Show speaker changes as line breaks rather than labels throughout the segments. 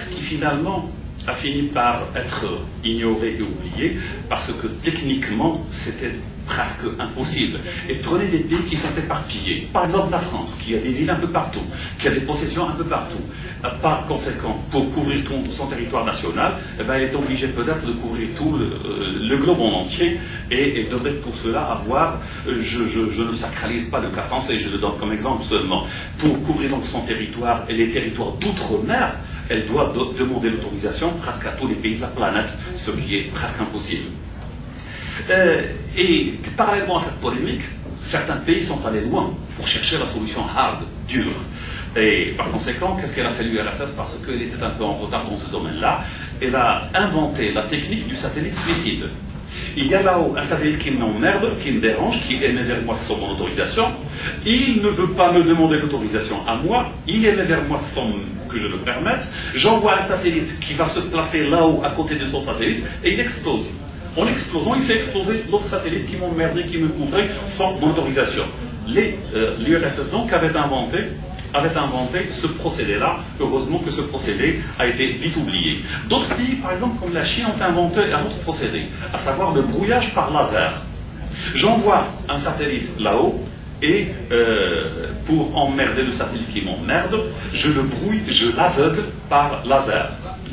qui finalement a fini par être ignoré et oublié parce que techniquement c'était presque impossible. Et prenez des pays qui sont éparpillés. Par exemple la France, qui a des îles un peu partout, qui a des possessions un peu partout. Par conséquent, pour couvrir son territoire national, eh ben, elle est obligée peut-être de couvrir tout le globe en entier et devrait pour cela avoir, je ne sacralise pas le cas français, je le donne comme exemple seulement, pour couvrir donc son territoire et les territoires d'outre-mer, elle doit demander l'autorisation presque à tous les pays de la planète, ce qui est presque impossible. Et parallèlement à cette polémique, certains pays sont allés loin pour chercher la solution hard, dure. Et par conséquent, qu'est-ce qu'elle a fait l'URSS? Parce qu'elle était un peu en retard dans ce domaine-là. Elle a inventé la technique du satellite suicide. Il y a là-haut un satellite qui m'emmerde, qui me dérange, qui émet vers moi sans mon autorisation. Il ne veut pas me demander l'autorisation à moi. Il émet vers moi sans que je le permette. J'envoie un satellite qui va se placer là-haut à côté de son satellite et il explose. En explosant, il fait exploser l'autre satellite qui m'emmerdait, qui me couvrait sans mon autorisation. L'URSS donc avait inventé ce procédé-là. Heureusement que ce procédé a été vite oublié. D'autres pays, par exemple, comme la Chine, ont inventé un autre procédé, à savoir le brouillage par laser. J'envoie un satellite là-haut, et pour emmerder le satellite qui m'emmerde, je le brouille, je l'aveugle par laser.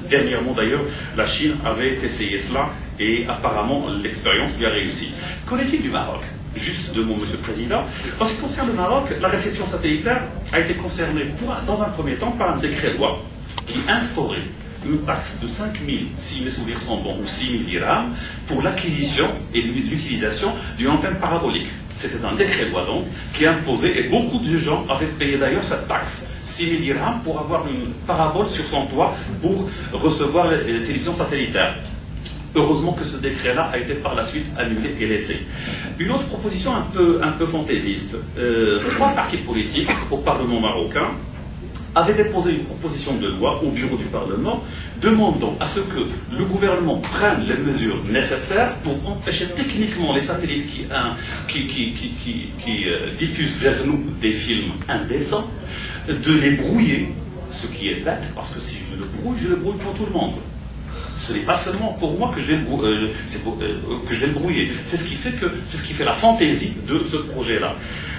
Dernièrement d'ailleurs, la Chine avait essayé cela, et apparemment l'expérience lui a réussi. Qu'en est-il du Maroc? Juste deux mots, Monsieur le Président. En ce qui concerne le Maroc, la réception satellitaire a été concernée dans un premier temps par un décret-loi qui instaurait une taxe de 5 000, si mes souvenirs sont bons, ou 6 000 dirhams, pour l'acquisition et l'utilisation d'une antenne parabolique. C'était un décret-loi donc, qui imposait, et beaucoup de gens avaient payé d'ailleurs cette taxe, 6 000 dirhams, pour avoir une parabole sur son toit pour recevoir les télévisions satellitaires. Heureusement que ce décret-là a été par la suite annulé et laissé. Une autre proposition un peu fantaisiste. 3 partis politiques au Parlement marocain avaient déposé une proposition de loi au bureau du Parlement demandant à ce que le gouvernement prenne les mesures nécessaires pour empêcher techniquement les satellites qui diffusent vers nous des films indécents de les brouiller, ce qui est bête, parce que si je le brouille pour tout le monde. Ce n'est pas seulement pour moi que je vais le brouiller. C'est ce qui fait la fantaisie de ce projet-là.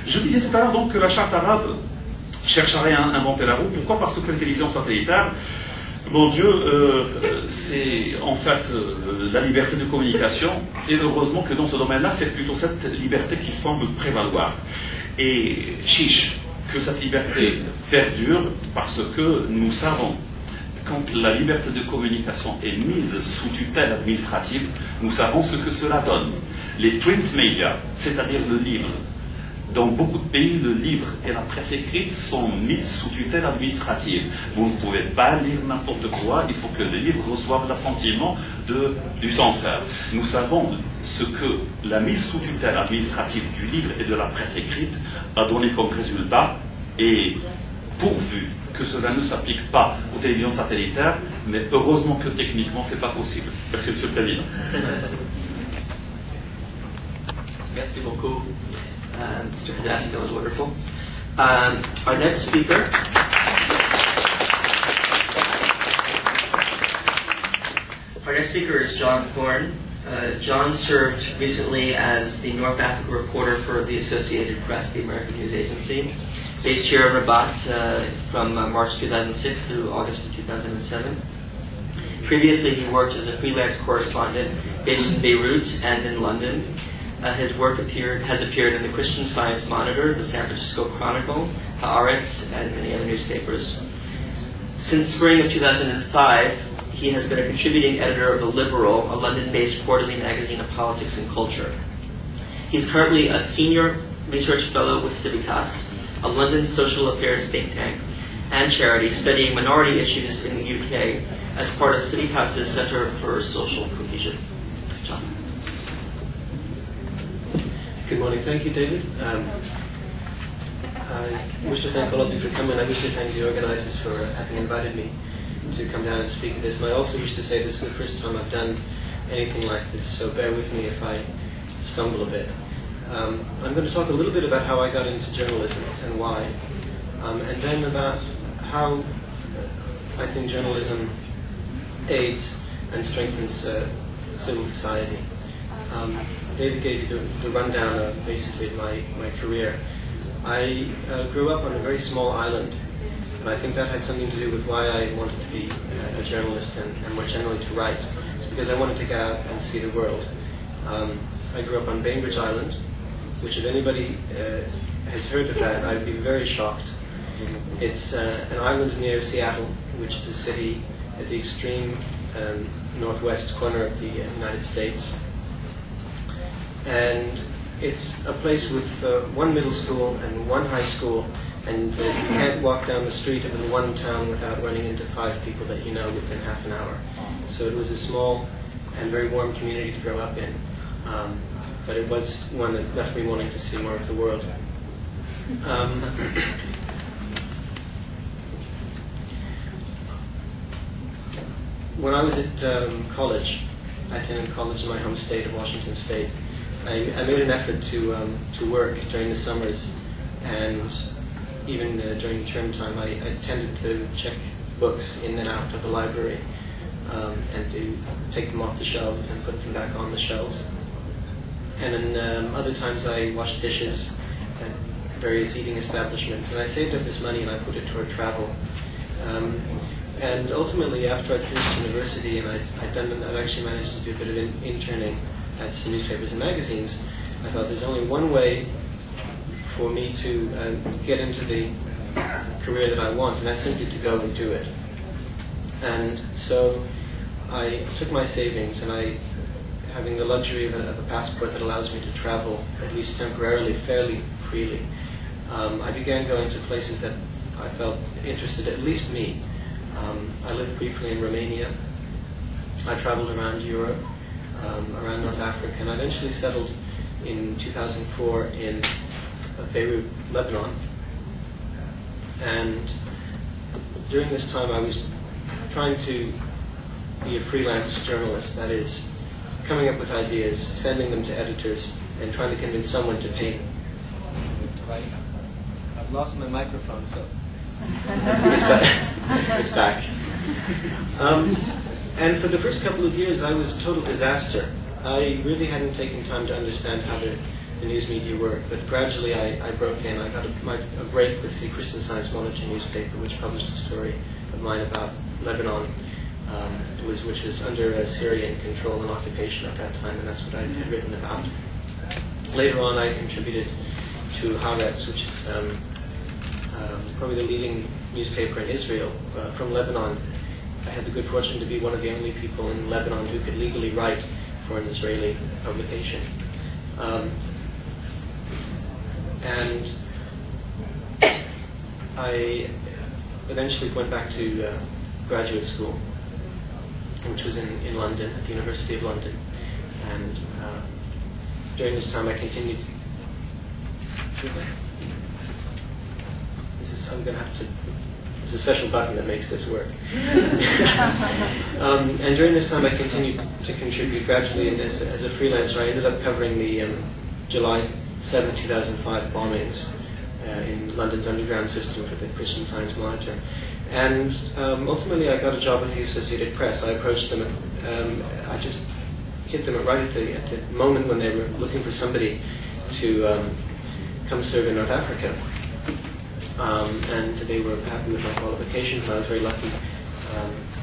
Je disais tout à l'heure donc que la charte arabe cherche à réinventer la roue. Pourquoi? Parce que les télévisions satellitaires, mon Dieu, c'est en fait la liberté de communication. Et heureusement que dans ce domaine-là, c'est plutôt cette liberté qui semble prévaloir. Et chiche, que cette liberté perdure parce que nous savons, quand la liberté de communication est mise sous tutelle administrative, nous savons ce que cela donne. Les print media, c'est-à-dire le livre. Dans beaucoup de pays, le livre et la presse écrite sont mis sous tutelle administrative. Vous ne pouvez pas lire n'importe quoi, il faut que le livre reçoive l'assentiment du censeur. Nous savons ce que la mise sous tutelle administrative du livre et de la presse écrite a donné comme résultat, et pourvu que cela ne s'applique pas aux télévisions satellitaires, mais heureusement que techniquement c'est pas possible. Merci Monsieur le Président.
Merci beaucoup, Mr. Hidass. That was wonderful. Our next speaker. Our next speaker is John Thorne. John served recently as the North Africa reporter for the Associated Press, the American news agency, based here in Rabat from March 2006 through August of 2007. Previously, he worked as a freelance correspondent based in Beirut and in London. His work has appeared in the Christian Science Monitor, the San Francisco Chronicle, Haaretz, and many other newspapers. Since spring of 2005, he has been a contributing editor of The Liberal, a London-based quarterly magazine of politics and culture. He's currently a senior research fellow with Civitas, a London social affairs think tank and charity studying minority issues in the UK as part of Civitas' Center for Social Cohesion. John.
Good morning. Thank you, David. I wish to thank all of you for coming. I wish to thank the organizers for having invited me to come down and speak at this. And I also wish to say this is the first time I've done anything like this, so bear with me if I stumble a bit. I'm going to talk a little bit about how I got into journalism and why, and then about how I think journalism aids and strengthens civil society. David gave you the rundown of basically my career. I grew up on a very small island, and I think that had something to do with why I wanted to be a journalist and more generally to write. It's because I wanted to get out and see the world. I grew up on Bainbridge Island, which if anybody has heard of that, I'd be very shocked. It's an island near Seattle, which is a city at the extreme northwest corner of the United States. And it's a place with one middle school and one high school, and you can't walk down the street of one town without running into 5 people that you know within half an hour. So it was a small and very warm community to grow up in. But it was one that left me wanting to see more of the world. When I was at college, I attended college in my home state of Washington State. I made an effort to work during the summers, and even during term time, I tended to check books in and out of the library and to take them off the shelves and put them back on the shelves. And then other times I washed dishes at various eating establishments, and I saved up this money and I put it toward travel. And ultimately, after I finished university and I'd actually managed to do a bit of interning at some newspapers and magazines, I thought there's only one way for me to get into the career that I want, and that's simply to go and do it. And so I took my savings, and having the luxury of a passport that allows me to travel, at least temporarily, fairly freely, I began going to places that I felt interested at least me. I lived briefly in Romania. I traveled around Europe, around North Africa, and I eventually settled in 2004 in Beirut, Lebanon. And during this time I was trying to be a freelance journalist, that is, coming up with ideas, sending them to editors, and trying to convince someone to pay me. Right. I've lost my microphone, so it's back. And for the first couple of years, I was a total disaster. I really hadn't taken time to understand how the news media worked, but gradually I broke in. I got a break with the Christian Science Monitor newspaper, which published a story of mine about Lebanon, which was under Syrian control and occupation at that time, and that's what I had written about. Later on, I contributed to Haaretz, which is probably the leading newspaper in Israel, from Lebanon. I had the good fortune to be one of the only people in Lebanon who could legally write for an Israeli publication. And I eventually went back to graduate school, which was in London, at the University of London. And during this time I continued... I'm going to have to... There's a special button that makes this work. And during this time I continued to contribute gradually as a freelancer. I ended up covering the July 7, 2005 bombings in London's underground system for the Christian Science Monitor. And ultimately I got a job with the Associated Press. I approached them, I just hit them right at the moment when they were looking for somebody to come serve in North Africa. And they were happy with my qualifications, and I was very lucky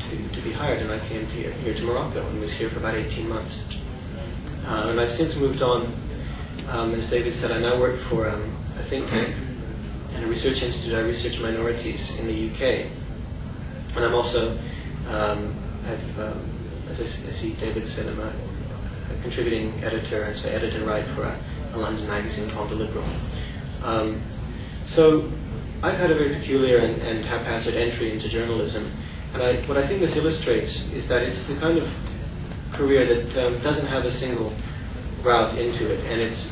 to be hired. And I came here to Morocco and was here for about 18 months. And I've since moved on. As David said, I now work for a think tank and a research institute. I research minorities in the UK. And I'm also, as I see David said, I'm a contributing editor, and so I edit and write for a London magazine called The Liberal. So I've had a very peculiar and haphazard entry into journalism, and what I think this illustrates is that it's the kind of career that doesn't have a single route into it, and it's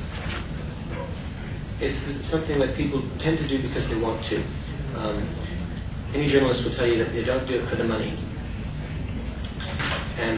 something that people tend to do because they want to. Any journalist will tell you that they don't do it for the money.